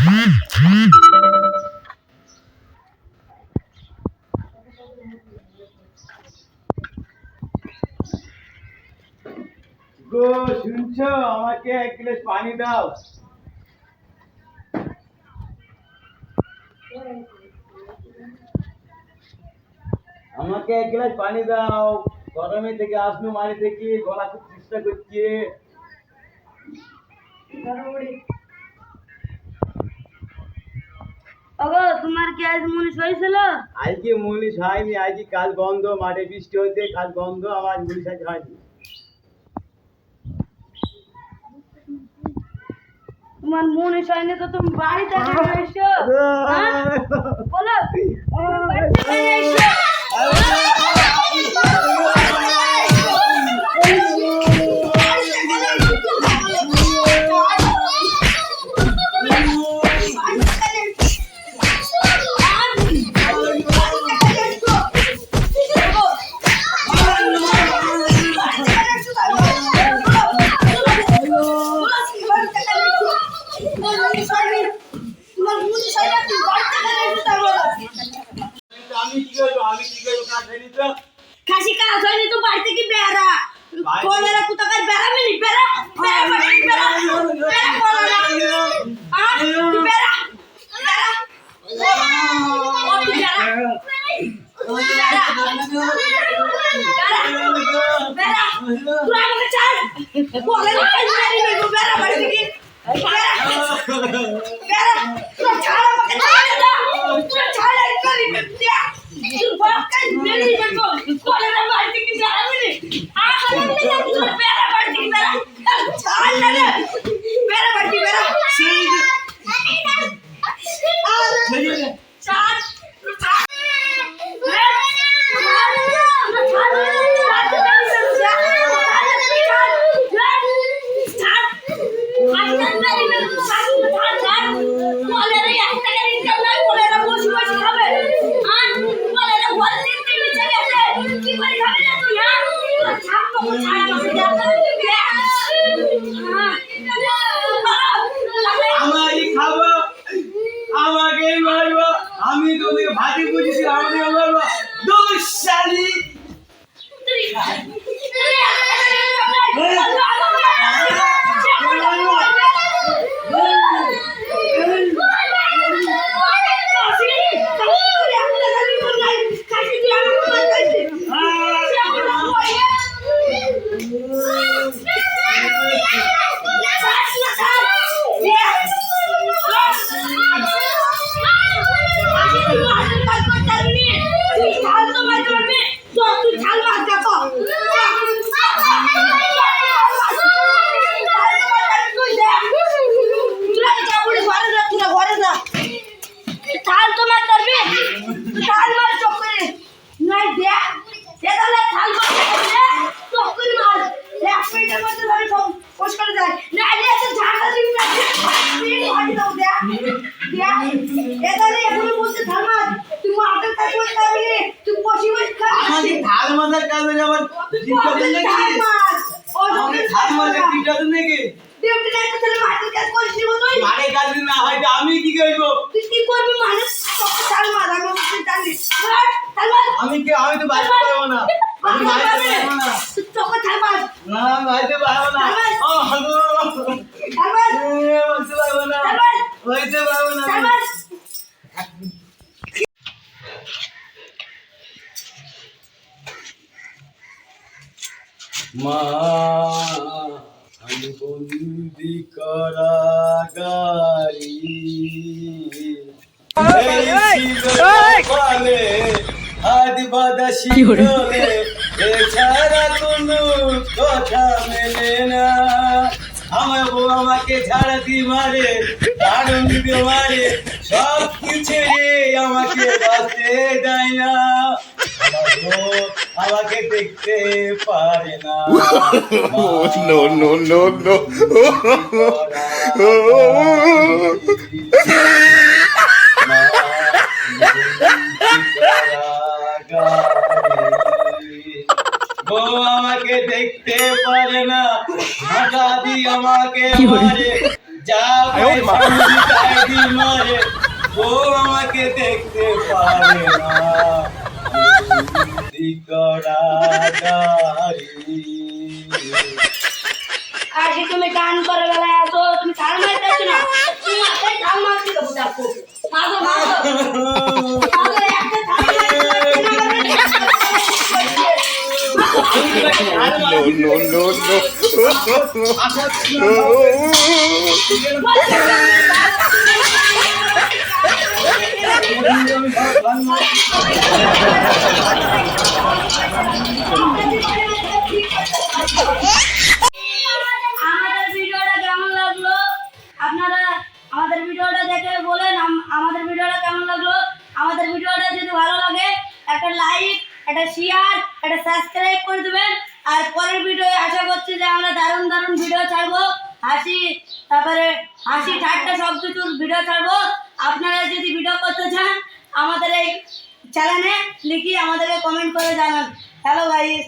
গো শুনছো, আমাকে এক গ্লাস পানি দাও। আমাকে এক গ্লাস পানি দাও, গরমে থেকে আসলো মারি থেকে গলা খুব চেষ্টা করছে। তোমার কি আজ মুনিশ হয়েছিল? আজকে মুনিশ হয়নি, আজকে কাজ বন্ধ, মাঠে বৃষ্টি হইতে কাজ বন্ধ, আমার মুনিশ আজ হয়নি। তোমার মুনিশ হয়নি তো তুমি বাড়িতে কেন এসো? বলো, বাড়িতে কেন এসো? খাসি কাজ হয়নি তো বাড়িতে কি বেড়া কলেরা কোথাকার বেড়া মিনি বেড়া বেড়া বাড়ি বেড়া বেড়া কলেরা আর বেড়া বেড়া ও বেড়া বেড়া তুই আমাকে ছাড় কলেরা কাজ মেরে নেবো বেড়া বাড়ি থেকে বেড়া বেড়া তুই ছাড় আমাকে ছাড় না তুই ছাড় আর করি বেড়া তুই বাপ কাজ মেরে নেবো কলেরা বাড়ি থেকে বেড়া মিনি তুই বেড়া বাড়ি থেকে বেড়া ছাড় না বেড়া বাড়ি থেকে বেড়া ছাড় আমি তোকে ভাজি বুঝেছি, আমাকে মারবো দুঃশালী। আমি কি করবো? আমি তো বাইতে পারবো না, আমি বাইতে পারবো না, না বাইতে পারবো না, বাইতে পারবো না। মা আমি বন্দি করা গাড়ি হাত বাঁধা শিকলে এছাড়া কোনো কথা মেলে না। আমার বউ আমাকে ছাড়া দি মারে, কারণ দিতে মারে, সব কিছু আমাকে বাঁচতে দেয় না। আমাকে দেখতে পারে না। No, no, no, no. বউ আমাকে দেখতে পারে না, ঢাকা দিয়ে আমাকে মারে, যা ভাই সামনে মারে ও আমাকে দেখতে পারে না আজকে তুমি গান করে বেলায় আসো, তুমি ছাড় মারতে আসছো না, তুমি মাথায় ছাড় মারতে দেবো, দেখো মারো মারো মারো, একটা ছাড় আমাদের ভিডিওটা কেমন লাগলো আপনারা আমাদের ভিডিওটা দেখে বলেন আমাদের ভিডিওটা কেমন লাগলো। আমাদের ভিডিওটা যদি ভালো লাগে একটা লাইক, একটা শেয়ার, একটা সাবস্ক্রাইব করে দেবেন। আর পরের ভিডিও আশা করছি যে আমরা দারুণ দারুণ ভিডিও ছাড়বো, তারপরে হাসি ঠাট্টা সব কিছুর ভিডিও ছাড়বো। আপনারা যদি ভিডিও করতে চান আমাদের এই চ্যানেলে লিখি আমাদেরকে কমেন্ট করে জানান। Hello guys.